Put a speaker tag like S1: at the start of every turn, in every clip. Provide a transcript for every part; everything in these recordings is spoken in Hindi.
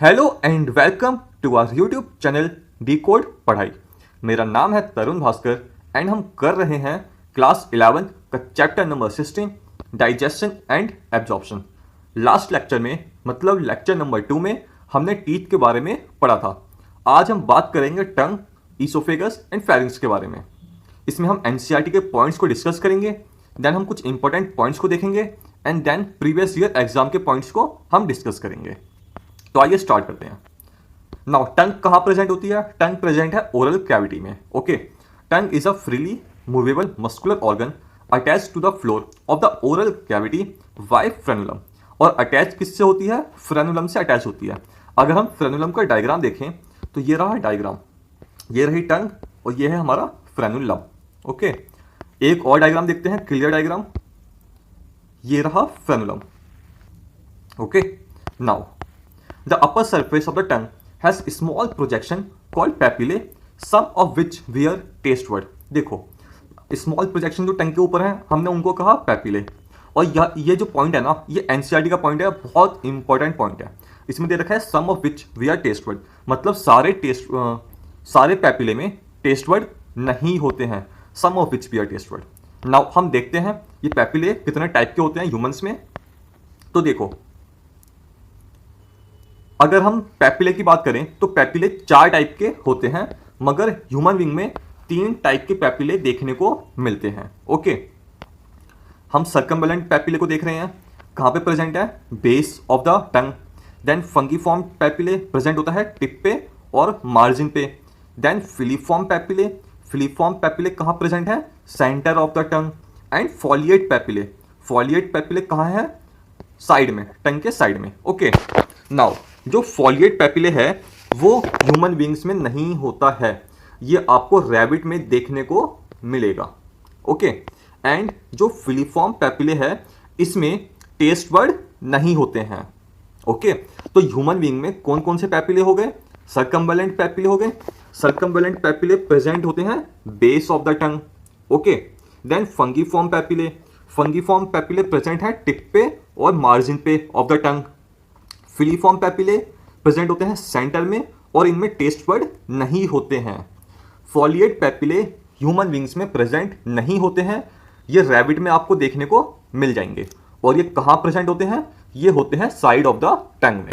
S1: Hello and welcome to our YouTube channel decode Padhai. मेरा नाम है तरुण भास्कर एंड हम कर रहे हैं क्लास 11 का chapter number 16 digestion and absorption. Last lecture में मतलब लेक्चर नंबर 2 में हमने टीथ के बारे में पढ़ा था। आज हम बात करेंगे टंग, ईसोफेगस एंड फेरिंक्स के बारे में। इसमें हम एनसीईआरटी के पॉइंट्स को डिस्कस करेंगे, देन हम कुछ इंपॉर्टेंट पॉइंट्स को देखेंगे and then previous year exam के पॉइंट्स को हम डिस्कस करेंगे। तो आइए स्टार्ट करते हैं। नाउ टंग कहाँ प्रेजेंट होती है? टंग प्रेजेंट है ओरल कैविटी में। Okay, tongue is a freely movable muscular organ attach to the floor of the oral cavity by frenulum. और अटैच किससे होती है? फ्रेनुलम से अटैच होती है। अगर हम फ्रेनुलम का डायग्राम देखें तो ये रहा डायग्राम, ये रही टंग और ये है हमारा फ्रेनुलम। ओके, एक और डायग्राम देखते हैं, क्लियर डायग्राम। ये रहा frenulum. Okay, now the upper surface of the tongue has a small projection called papillae, some of which wear taste bud। देखो, स्मॉल प्रोजेक्शन जो टंग के ऊपर है हमने उनको कहा पैपिले। और ये जो पॉइंट है ना, ये एनसीईआरटी का पॉइंट है, बहुत इंपॉर्टेंट पॉइंट है। इसमें दे रखा है some of which we are taste bud, मतलब सारे पैपिले में टेस्ट बड नहीं होते हैं। Some of which we are taste bud. Now हम देखते हैं ये पैपिले कितने टाइप के होते हैं ह्यूमंस में। तो देखो, अगर हम पैपिले की बात करें तो पैपिले 4 टाइप के होते हैं, मगर ह्यूमन बीइंग में 3 टाइप के पैपिले देखने को मिलते हैं। ओके, हम सर्कमबलेंट पैपिले को देख रहे हैं, कहाँ पे प्रेजेंट है? Base of the tongue. Then fungiform papillae present होता है टिप पे और मार्जिन पे। देन फिलीफॉर्म पैपिले कहाँ प्रेजेंट है? Centre of the tongue. And foliate papillae कहाँ है? साइड में, टंग के साइड में। ओके, नाउ जो फॉलिएट पैपिले है वो ह्यूमन बीइंग्स में नहीं होता है, ये आपको रैबिट में देखने को मिलेगा। ओके, एंड जो फिलीफॉर्म पैपिले है इसमें टेस्ट बड नहीं होते हैं। ओके, तो ह्यूमन बीइंग में कौन कौन से पैपिले हो गए? सर्कम्बलेंट पैपिले हो गए। सर्कम्बलेंट पैपिले प्रेजेंट होते हैं base of the tongue. Okay, then fungiform papillae present है टिप पे और मार्जिन पे of the tongue. Filiform papillae present होते हैं सेंटर में और इनमें टेस्ट बड नहीं होते हैं। फॉलिएट पैपिले ह्यूमन बीइंग्स में प्रेजेंट नहीं होते हैं, ये रैबिट में आपको देखने को मिल जाएंगे। और ये कहाँ प्रेजेंट होते हैं? ये होते हैं साइड ऑफ द टंग में।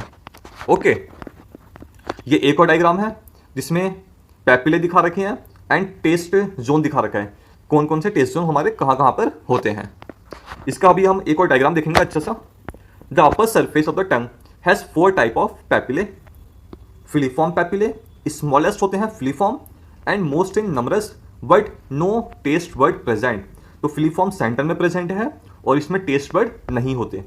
S1: ओके, ये एक और डायग्राम है जिसमें पैपिले दिखा रखे हैं एंड टेस्ट जोन दिखा रखा है, कौन कौन से टेस्ट जोन हमारे कहाँ कहाँ पर होते हैं। इसका अभी हम एक और डायग्राम देखेंगे अच्छा सा। The upper surface of the tongue has 4 type of papillae. Filiform papillae smallest होते हैं filiform and most in numbers but no taste bud present. तो फिलीफॉर्म सेंटर में प्रेजेंट है और इसमें टेस्ट बड नहीं होते।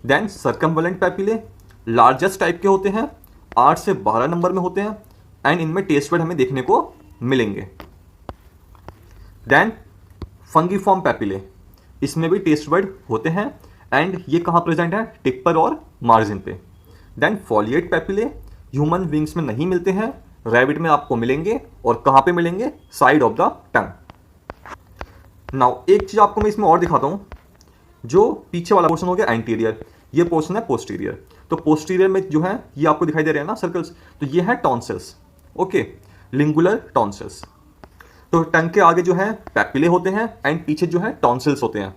S1: Then circumvallate papillae largest type के होते हैं, 8 से 12 नंबर में होते हैं एंड इनमें टेस्ट बड हमें देखने को मिलेंगे। देन फंगीफॉर्म पैपिले, इसमें भी टेस्ट बड होते हैं एंड ये कहाँ प्रेजेंट है? टिप पर और मार्जिन पे। देन फॉलिएट पैपिले ह्यूमन बीइंग्स में नहीं मिलते हैं, रैबिट में आपको मिलेंगे और कहाँ पे मिलेंगे? Side of the tongue. Now एक चीज आपको मैं इसमें और दिखाता हूँ, जो पीछे वाला पोर्शन हो गया एंटीरियर, ये पोर्शन है पोस्टीरियर। तो पोस्टीरियर में जो है ये आपको दिखाई दे रहे हैं ना सर्कल्स, तो ये है टॉन्सिल्स। Okay, lingular tonsils. तो टंग के आगे जो है पैपिले होते हैं एंड पीछे जो है टॉन्सिल्स होते हैं।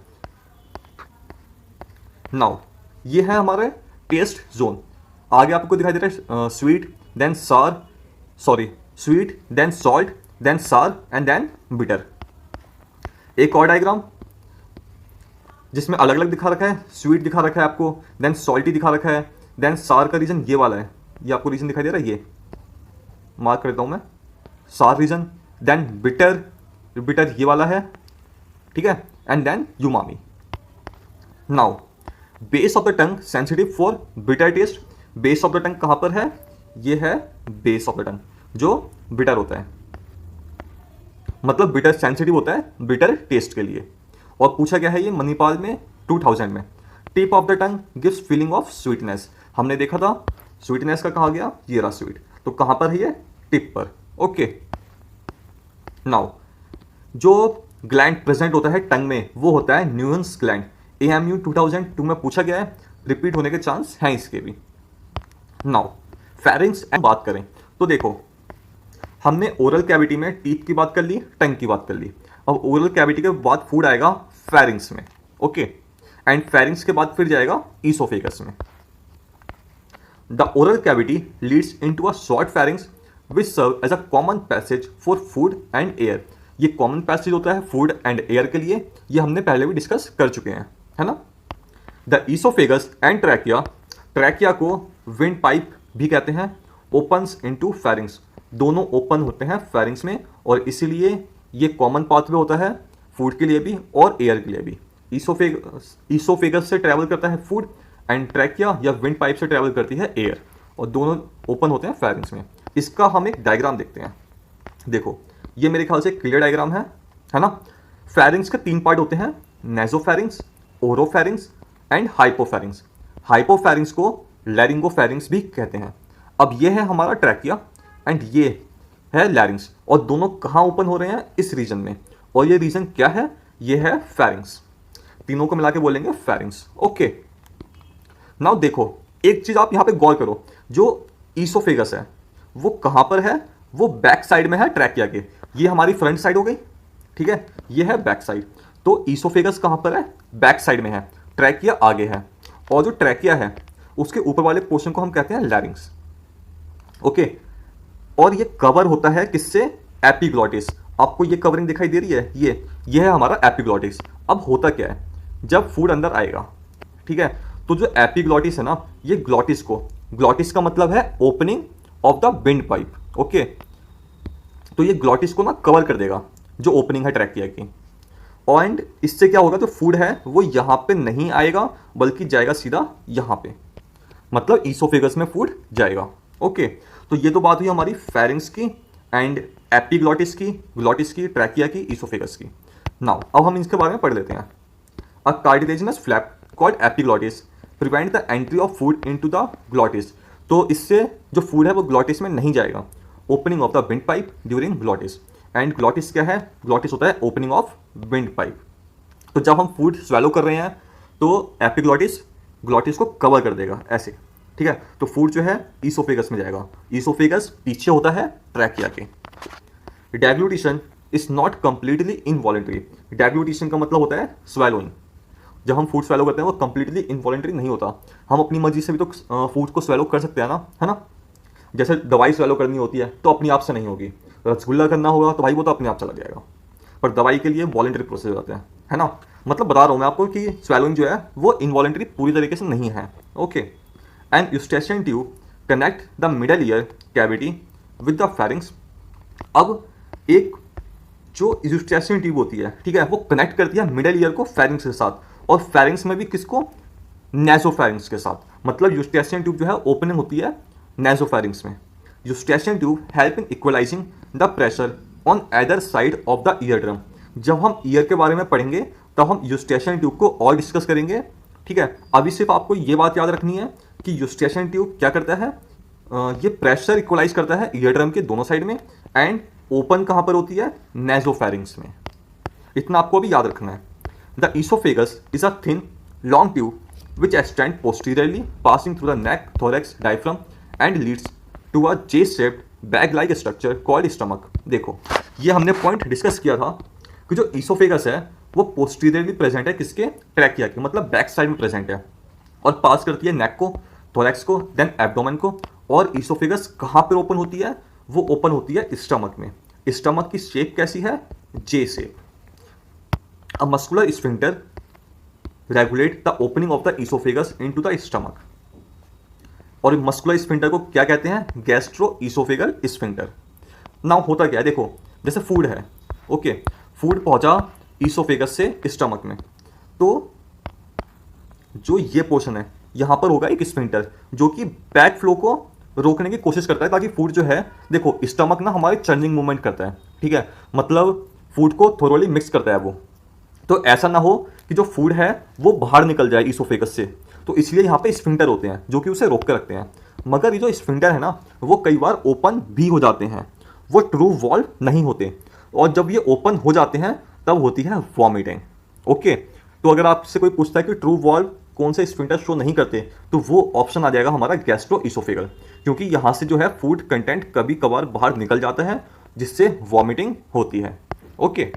S1: नाउ ये है हमारे टेस्ट जोन। आगे आपको दिखाई दे रहा है स्वीट देन सॉल्ट देन सार एंड देन बिटर। एक और डायग्राम जिसमें अलग अलग दिखा रखा है, स्वीट दिखा रखा है आपको, देन सॉल्टी दिखा रखा है, देन सार का रीजन ये वाला है, ये आपको रीजन दिखाई दे रहा है, ये मार्क करता हूं मैं, सार रीजन। देन बिटर ये वाला है, ठीक है, and then umami. Now base of the tongue sensitive for bitter taste. Base of the tongue कहां पर है? ये है बेस ऑफ द टंग, जो बिटर होता है, मतलब बिटर सेंसिटिव होता है बिटर टेस्ट के लिए। और पूछा गया है ये मणिपाल में 2000 में। Tip of the tongue gives feeling of sweetness. हमने देखा था स्वीटनेस का कहा गया, ये रहा स्वीट, तो कहां पर है ये? टिप पर। ओके, नाउ जो ग्लैंड प्रेजेंट होता है टंग में वो होता है न्यूएंस ग्लैंड। AMU 2002 में पूछा गया है, रिपीट होने के चांस हैं इसके भी। नाउ फेरिंग्स एंड बात करें तो देखो, हमने ओरल कैविटी में टीथ की बात कर ली, टंग की बात कर ली। अब ओरल कैविटी के बाद फूड आएगा फेरिंग्स में, ओके, एंड फेरिंग्स के बाद फिर जाएगा ईसोफेगस में। The oral cavity leads into a short pharynx which serve as a common passage for food and air. ये कॉमन पैसेज होता है फूड एंड एयर के लिए, ये हमने पहले भी डिस्कस कर चुके हैं, है ना। The oesophagus and trachea, trachea को विंड पाइप भी कहते हैं, ओपन्स इनटू फेरिंग्स, दोनों ओपन होते हैं फेरिंग्स में, और इसीलिए ये कॉमन पाथवे होता है फूड के लिए भी और एयर के लिए भी। ईसोफेगस से ट्रैवल करता है फूड एंड ट्रैकिया या विंड पाइप से ट्रैवल करती है एयर, और दोनों ओपन होते हैं फेरिंग्स में। इसका हम एक डायग्राम देखते हैं। देखो, ये मेरे ख्याल से क्लियर डायग्राम है ना। फेरिंग्स के 3 पार्ट होते हैं, nasopharynx, oropharynx and hypopharynx. Hypopharynx को लैरिंगोफेरिंग्स भी कहते हैं। अब ये है हमारा ट्रैकिया एंड ये है लैरिंग्स, और दोनों कहाँ ओपन हो रहे हैं, इस रीजन में, और ये रीजन क्या है, ये है फेरिंग्स। तीनों को मिला के बोलेंगे फेरिंग्स, ओके। नाउ देखो, एक चीज आप यहां पे गौर करो, जो ईसोफेगस है वो कहां पर है, वो बैक साइड में है ट्रैकिया के। ये हमारी फ्रंट साइड हो गई, ठीक है, ये है बैक साइड। तो ईसोफेगस कहां पर है, बैक साइड में है, ट्रैकिया आगे है, और जो ट्रैकिया है उसके ऊपर वाले पोर्शन को हम कहते हैं लैरिंग्स, ओके। और ये कवर होता है किससे, एपिग्लॉटिस। आपको ये कवरिंग दिखाई दे रही है, ये है हमारा एपिग्लॉटिस। अब होता क्या है, जब फूड अंदर आएगा, ठीक है, तो जो एपिग्लॉटिस है ना, ये ग्लॉटिस को, ग्लॉटिस का मतलब है opening of the wind pipe, okay, तो ये ग्लॉटिस को ना कवर कर देगा, जो ओपनिंग है ट्रैकिया की। एंड इससे क्या होगा, जो फूड है वो यहां पे नहीं आएगा बल्कि जाएगा सीधा यहां पे, मतलब ईसोफेगस में फूड जाएगा, ओके। तो ये तो बात हुई हमारी फेरिंग्स की एंड एपिग्लॉटिस की, ग्लॉटिस की, ट्रैकिया की, ईसोफेगस की। नाउ अब हम इसके बारे में पढ़ लेते हैं। A cartilaginous flap called epiglottis prevent the entry of food into the glottis. तो इससे जो फूड है वो ग्लॉटिस में नहीं जाएगा, opening of the wind pipe during glottis. And glottis क्या है, ग्लॉटिस होता है ओपनिंग ऑफ विंड पाइप। तो जब हम फूड स्वेलो कर रहे हैं तो एपिग्लॉटिस ग्लॉटिस को कवर कर देगा ऐसे, ठीक है। तो फूड जो है ईसोफेगस में जाएगा, ईसोफेगस पीछे होता है ट्रैकिया के। डेग्लूटिशन इज नॉट कंप्लीटली इनवॉलेंट्री। डेग्लूटिशन का मतलब होता है स्वेलोइंग। जब हम फूड स्वेलो करते हैं वो कंप्लीटली इनवॉलेंट्री नहीं होता, हम अपनी मर्जी से भी तो फूड को स्वेलो कर सकते हैं ना, है ना। जैसे दवाई स्वेलो करनी होती है तो अपनी आप से नहीं होगी, रसगुल्ला करना होगा तो भाई वो तो अपने आप चला जाएगा, पर दवाई के लिए वॉलेंट्री प्रोसेस होते हैं, है ना। मतलब बता रहा हूँ मैं आपको कि स्वेलोइंग जो है वो इनवॉलेंट्री पूरी तरीके से नहीं है, okay. And Eustachian tube connect the middle ear cavity with the pharynx. अब एक जो यूस्टेशियन ट्यूब होती है, ठीक है, वो कनेक्ट करती है मिडल ईयर को फेरिंग्स के साथ, और फेरिंग्स में भी किसको, नेसोफेरिंग्स के साथ। मतलब यूस्टेशियन ट्यूब जो है ओपनिंग होती है नेसोफेरिंग्स में। Eustachian tube help in equalising the pressure on either side of the ear drum. जब हम ईयर के बारे में पढ़ेंगे तब हम यूस्टेशियन ट्यूब को और डिस्कस करेंगे, ठीक है। अभी सिर्फ आपको ये बात याद रखनी है कि यूस्टेशियन ट्यूब क्या करता है, ये प्रेशर इक्वलाइज करता है ईयर ड्रम के दोनों साइड में, एंड ओपन कहाँ पर होती है, नेसोफेरिंग्स में। इतना आपको भी याद रखना है। The esophagus is a thin, long tube which extends posteriorly, passing through the neck, thorax, diaphragm, and leads to a J-shaped bag-like structure called stomach. देखो, ये हमने पॉइंट डिस्कस किया था कि जो ईसोफेगस है वो पोस्टीरियरली प्रेजेंट है किसके, ट्रैकिया के, मतलब बैक साइड में प्रेजेंट है, और पास करती है नेक को, थोरैक्स को, देन एब्डोमेन को। और ईसोफेगस कहाँ पर ओपन होती है, वो ओपन होती है स्टमक में। स्टमक की शेप कैसी है, जे shape. A muscular sphincter regulate the opening of the esophagus into the stomach. और मस्कुलर स्फिंक्टर को क्या कहते हैं, गैस्ट्रो ईसोफेगल स्फिंक्टर। नाउ होता क्या है, देखो जैसे फूड है, ओके, फूड पहुंचा ईसोफेगस से स्टमक में, तो जो ये पोर्शन है यहां पर होगा एक स्फिंक्टर जो कि बैक फ्लो को रोकने की कोशिश करता है, ताकि फूड जो है, देखो स्टमक ना हमारे चर्निंग मूवमेंट करता है, ठीक है, मतलब फूड को थोरोली मिक्स करता है वो, तो ऐसा ना हो कि जो फूड है वो बाहर निकल जाए ईसोफेगस से। तो इसलिए यहाँ पे स्फिंक्टर होते हैं जो कि उसे रोक कर रखते हैं। मगर ये जो स्फिंक्टर है ना, वो कई बार ओपन भी हो जाते हैं, वो ट्रू वॉल्व नहीं होते, और जब ये ओपन हो जाते हैं तब होती है वॉमिटिंग, ओके। तो अगर आपसे कोई पूछता है कि ट्रू वॉल्व कौन से स्फिंक्टर शो नहीं करते, तो वो ऑप्शन आ जाएगा हमारा गैस्ट्रोइसोफेगल, क्योंकि यहाँ से जो है फूड कंटेंट कभी कभार बाहर निकल जाता है जिससे वॉमिटिंग होती है। ओके,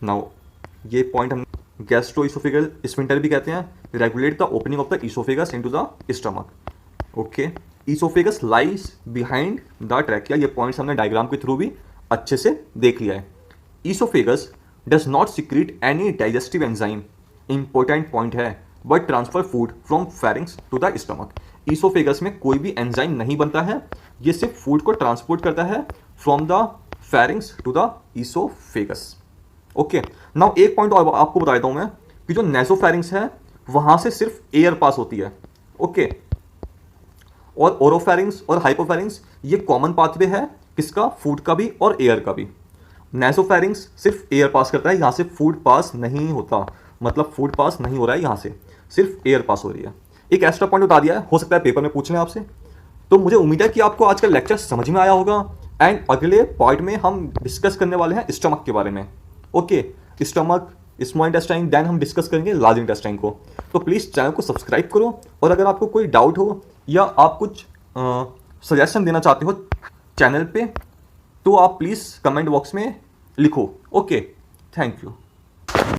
S1: नाउ ये पॉइंट हम गैस्ट्रोइसोफेगल स्फिंक्टर भी कहते हैं, regulate the opening of the oesophagus into the stomach. Okay, oesophagus lies behind the trachea, ये पॉइंट्स हमने डायग्राम के थ्रू भी अच्छे से देख लिया है। Oesophagus does not secrete any digestive enzyme, important point है, but transfer food from pharynx to the stomach. Oesophagus में कोई भी एंजाइम नहीं बनता है, ये सिर्फ फूड को ट्रांसपोर्ट करता है from the pharynx to the oesophagus. Okay, now एक पॉइंट और आपको बता देता हूं मैं कि जो नेसोफेरिंग्स है वहां से सिर्फ एयर पास होती है। ओके, और ओरोफेरिंग्स और हाइपोफेरिंग्स ये कॉमन पाथवे है, किसका, फूड का भी और एयर का भी। नेसोफेरिंग्स सिर्फ एयर पास करता है, यहां से फूड पास नहीं होता, मतलब फूड पास नहीं हो रहा है, यहां से सिर्फ एयर पास हो रही है। एक एक्स्ट्रा पॉइंट बता दिया है, हो सकता है पेपर में पूछ लें आपसे। तो मुझे उम्मीद है कि आपको आज का लेक्चर समझ में आया होगा, एंड अगले पार्ट में हम डिस्कस करने वाले हैं स्टमक के बारे में। Okay, stomach, small intestine, then हम डिस्कस करेंगे लार्ज इंटेस्टाइन को। तो प्लीज़ चैनल को सब्सक्राइब करो, और अगर आपको कोई डाउट हो या आप कुछ सजेशन देना चाहते हो चैनल पे, तो आप प्लीज़ कमेंट बॉक्स में लिखो। Okay, thank you.